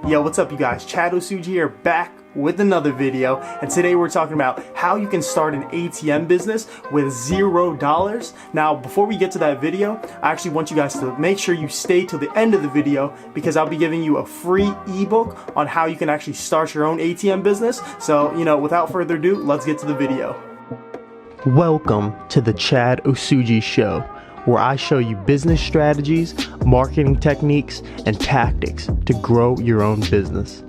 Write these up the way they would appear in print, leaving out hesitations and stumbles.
Yo, what's up you guys? Chad Otsuji here, back with another video, and today we're talking about how you can start an ATM business with $0. Now, before we get to that video, I actually want you guys to make sure you stay till the end of the video because I'll be giving you a free ebook on how you can actually start your own ATM business. So, without further ado, let's get to the video. Welcome to the Chad Otsuji Show, where I show you business strategies, marketing techniques, and tactics to grow your own business.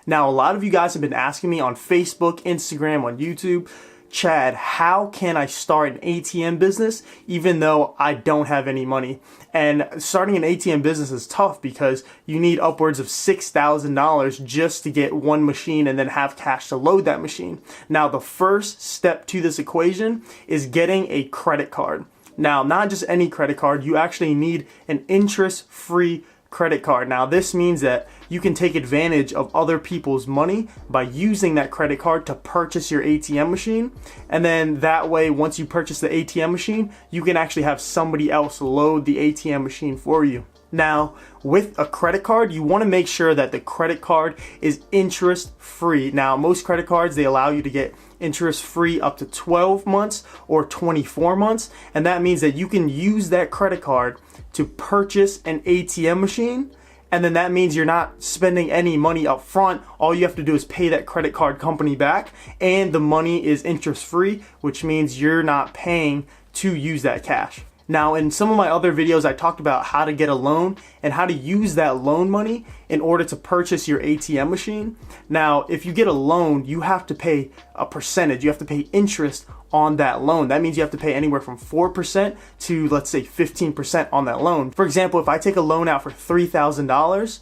Now, a lot of you guys have been asking me on Facebook, Instagram, on YouTube, Chad, how can I start an ATM business even though I don't have any money? And starting an ATM business is tough because you need upwards of $6,000 just to get one machine and then have cash to load that machine. Now, the first step to this equation is getting a credit card. Now, not just any credit card, you actually need an interest-free credit card. Now, this means that you can take advantage of other people's money by using that credit card to purchase your ATM machine. And then that way, once you purchase the ATM machine, you can actually have somebody else load the ATM machine for you. Now, with a credit card, you want to make sure that the credit card is interest-free. Now, most credit cards, they allow you to get interest-free up to 12 months or 24 months. And that means that you can use that credit card to purchase an ATM machine. And then that means you're not spending any money up front. All you have to do is pay that credit card company back. And the money is interest-free, which means you're not paying to use that cash. Now, in some of my other videos, I talked about how to get a loan and how to use that loan money in order to purchase your ATM machine. Now, if you get a loan, you have to pay a percentage. You have to pay interest on that loan. That means you have to pay anywhere from 4% to, let's say, 15% on that loan. For example, if I take a loan out for $3,000,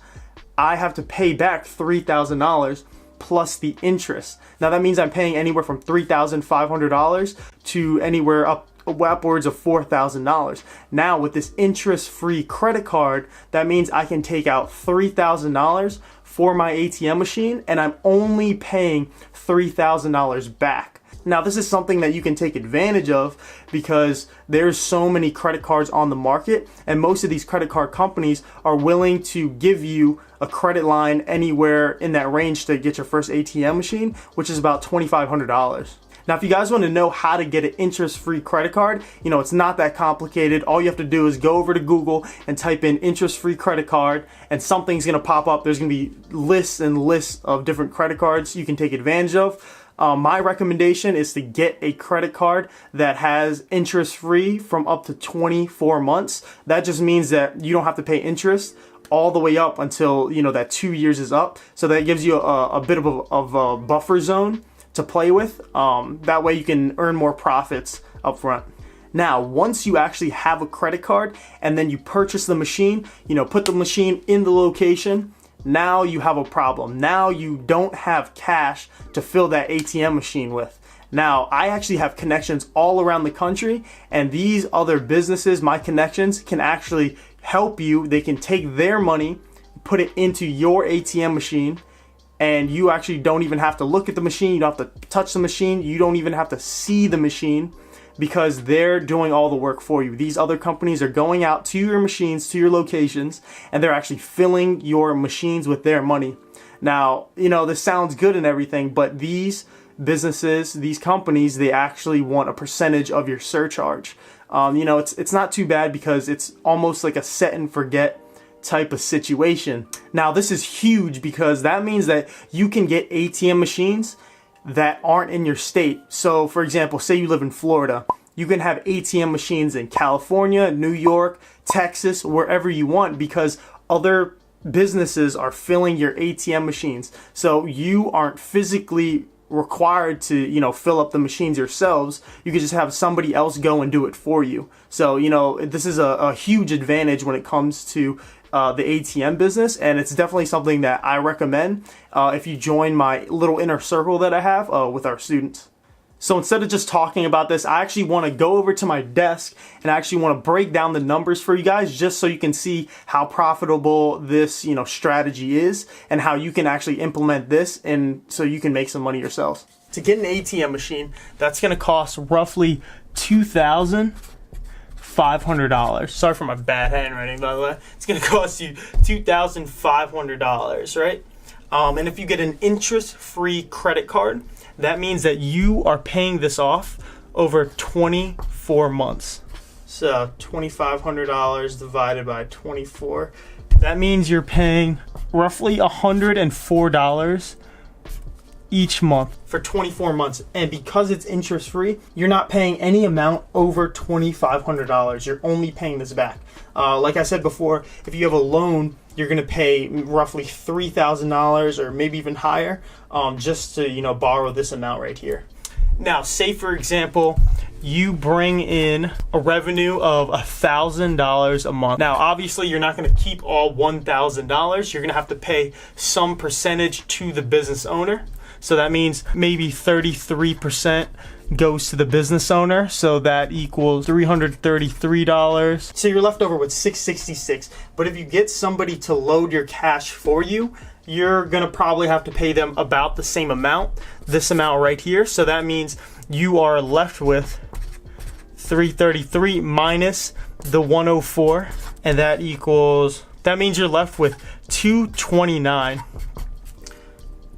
I have to pay back $3,000 plus the interest. Now, that means I'm paying anywhere from $3,500 to anywhere upwards of $4,000. Now, with this interest-free credit card, that means I can take out $3,000 for my ATM machine and I'm only paying $3,000 back. Now, this is something that you can take advantage of because there's so many credit cards on the market, and most of these credit card companies are willing to give you a credit line anywhere in that range to get your first ATM machine, which is about $2,500. Now, if you guys want to know how to get an interest-free credit card, it's not that complicated. All you have to do is go over to Google and type in interest-free credit card, and something's going to pop up. There's going to be lists and lists of different credit cards you can take advantage of. My recommendation is to get a credit card that has interest-free from up to 24 months. That just means that you don't have to pay interest all the way up until, that 2 years is up. So that gives you a bit of a buffer zone to play with. That way you can earn more profits up front. Now, once you actually have a credit card and then you purchase the machine, put the machine in the location, now you have a problem. Now you don't have cash to fill that ATM machine with. Now, I actually have connections all around the country, and these other businesses, my connections, can actually help you. They can take their money, put it into your ATM machine, and you actually don't even have to look at the machine. You don't have to touch the machine. You don't even have to see the machine because they're doing all the work for you. These other companies are going out to your machines, to your locations, and they're actually filling your machines with their money. Now, this sounds good and everything, but these businesses, these companies, they actually want a percentage of your surcharge. It's not too bad because it's almost like a set and forget type of situation. Now, this is huge because that means that you can get ATM machines that aren't in your state. So, for example, say you live in Florida, you can have ATM machines in California, New York, Texas, wherever you want because other businesses are filling your ATM machines. So you aren't physically required to, fill up the machines yourselves. You can just have somebody else go and do it for you. So, this is a huge advantage when it comes to the ATM business, and it's definitely something that I recommend if you join my little inner circle that I have with our students. So instead of just talking about this, I actually want to go over to my desk and I actually want to break down the numbers for you guys just so you can see how profitable this, strategy is and how you can actually implement this and so you can make some money yourselves. to get an ATM machine, that's gonna cost roughly $2,500. Sorry for my bad handwriting, by the way. It's gonna cost you $2,500, right? And if you get an interest-free credit card, that means that you are paying this off over 24 months. So $2,500 divided by 24. That means you're paying roughly $104 each month for 24 months. And because it's interest free, you're not paying any amount over $2,500. You're only paying this back. Like I said before, if you have a loan, you're going to pay roughly $3,000 or maybe even higher just to borrow this amount right here. Now, say for example, you bring in a revenue of $1,000 a month. Now, obviously, you're not going to keep all $1,000. You're going to have to pay some percentage to the business owner. So that means maybe 33% goes to the business owner. So that equals $333. So you're left over with $666. But if you get somebody to load your cash for you, you're gonna probably have to pay them about the same amount, this amount right here. So that means you are left with $333 minus the $104, and that means you're left with $229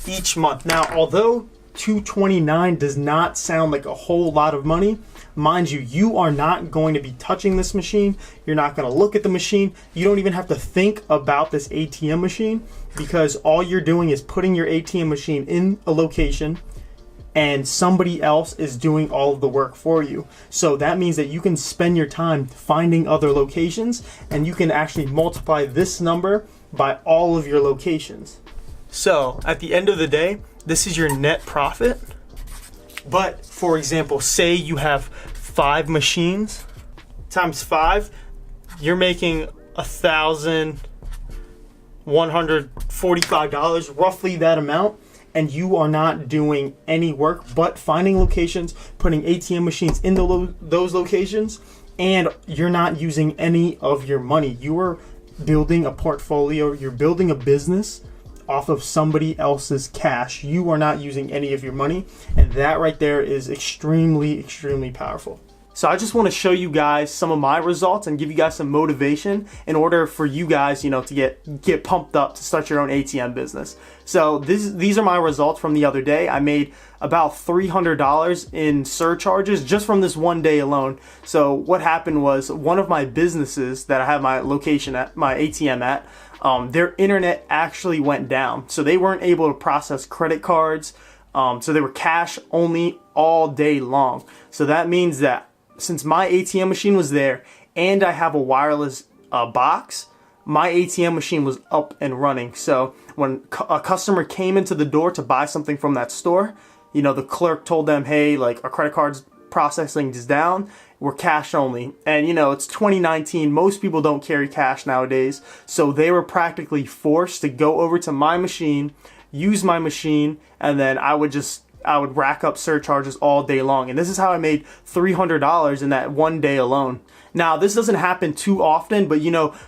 each month. Now, although $229 does not sound like a whole lot of money, mind you, you are not going to be touching this machine. You're not going to look at the machine. You don't even have to think about this ATM machine, because all you're doing is putting your ATM machine in a location and somebody else is doing all of the work for you. So that means that you can spend your time finding other locations, and you can actually multiply this number by all of your locations. So at the end of the day, this is your net profit. But for example, say you have 5 machines times 5, you're making $1,145, roughly that amount, and you are not doing any work but finding locations, putting ATM machines in those locations, and you're not using any of your money. You are building a portfolio, you're building a business off of somebody else's cash. You are not using any of your money, and that right there is extremely, extremely powerful. So I just want to show you guys some of my results and give you guys some motivation in order for you guys, to get pumped up to start your own ATM business. So these are my results from the other day. I made about $300 in surcharges just from this one day alone. So what happened was, one of my businesses that I have my location at, my ATM at, their internet actually went down. So they weren't able to process credit cards. So they were cash only all day long. So that means that since my ATM machine was there and I have a wireless box, my ATM machine was up and running. So when a customer came into the door to buy something from that store, the clerk told them, hey, like, our credit card's processing is down. We're cash only. And it's 2019. Most people don't carry cash nowadays. So they were practically forced to go over to my machine, use my machine, and then I would rack up surcharges all day long. And this is how I made $300 in that one day alone. Now, this doesn't happen too often, but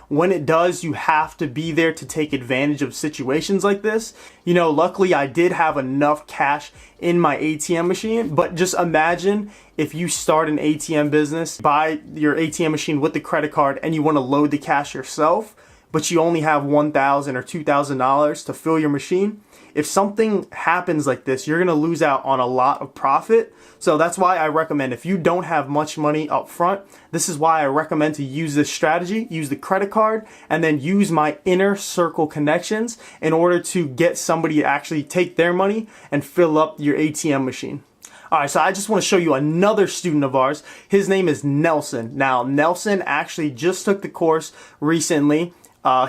when it does, you have to be there to take advantage of situations like this. Luckily I did have enough cash in my ATM machine, but just imagine if you start an ATM business, buy your ATM machine with the credit card, and you want to load the cash yourself, but you only have $1,000 or $2,000 to fill your machine. If something happens like this, you're going to lose out on a lot of profit. So that's why I recommend, if you don't have much money up front, this is why I recommend to use this strategy, use the credit card, and then use my inner circle connections in order to get somebody to actually take their money and fill up your ATM machine. All right, so I just want to show you another student of ours. His name is Nelson. Now, Nelson actually just took the course recently.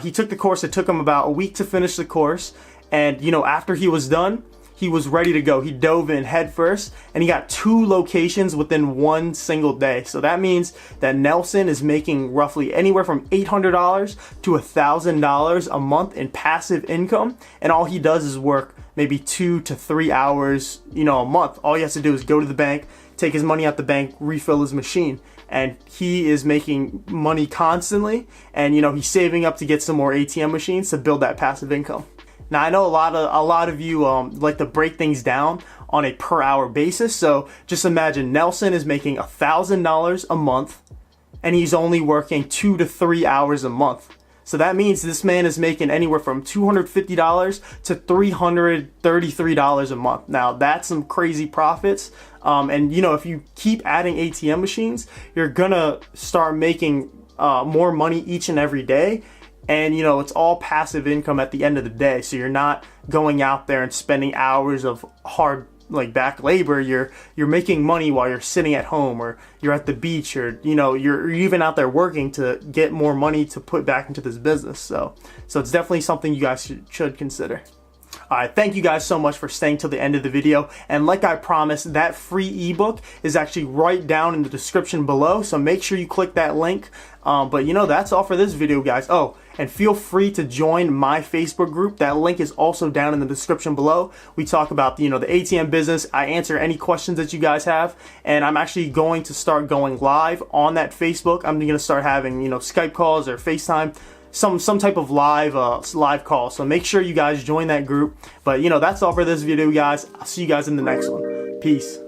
He took the course, it took him about a week to finish the course. And, after he was done, he was ready to go. He dove in head first, and he got 2 locations within one single day. So that means that Nelson is making roughly anywhere from $800 to $1,000 a month in passive income. And all he does is work maybe 2 to 3 hours, a month. All he has to do is go to the bank, take his money out the bank, refill his machine. And he is making money constantly. And, he's saving up to get some more ATM machines to build that passive income. Now I know a lot of you like to break things down on a per hour basis. So just imagine Nelson is making $1,000 a month and he's only working 2 to 3 hours a month. So that means this man is making anywhere from $250 to $333 a month. Now that's some crazy profits. And you know, if you keep adding ATM machines, you're gonna start making more money each and every day. And you know, it's all passive income at the end of the day. So you're not going out there and spending hours of hard like back labor. You're making money while you're sitting at home, or you're at the beach, or you know, you're even out there working to get more money to put back into this business. So it's definitely something you guys should consider. Alright, thank you guys so much for staying till the end of the video. And like I promised, that free ebook is actually right down in the description below. So make sure you click that link. But you know, that's all for this video, guys. Oh, and feel free to join my Facebook group. That link is also down in the description below. We talk about, you know, the ATM business. I answer any questions that you guys have. And I'm actually going to start going live on that Facebook. I'm going to start having, you know, Skype calls or FaceTime. Some type of live call. So make sure you guys join that group. But you know, that's all for this video, guys. I'll see you guys in the next one. Peace.